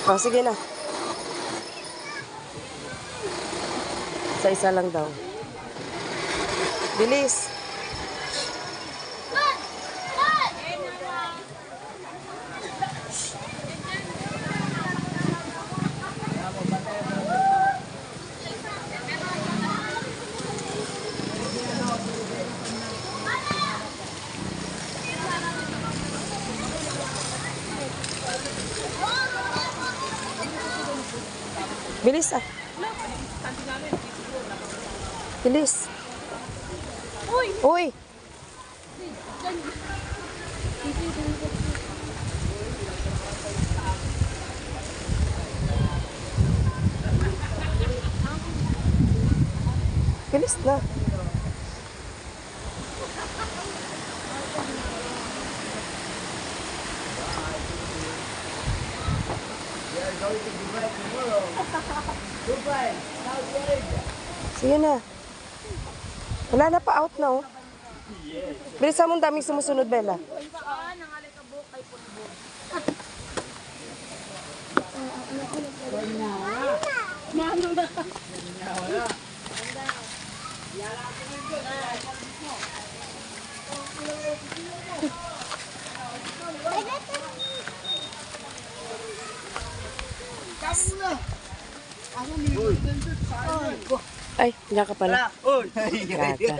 Oh, sige na. Isa-isa lang daw. Bilis. Bilis ah. Bilis. Uy! Uy! Bilis na. Sige na. Wala na pa, out na oh. Bilisan mo, daming sumusunod, Bella. Ay, hindi ka pala. Gata.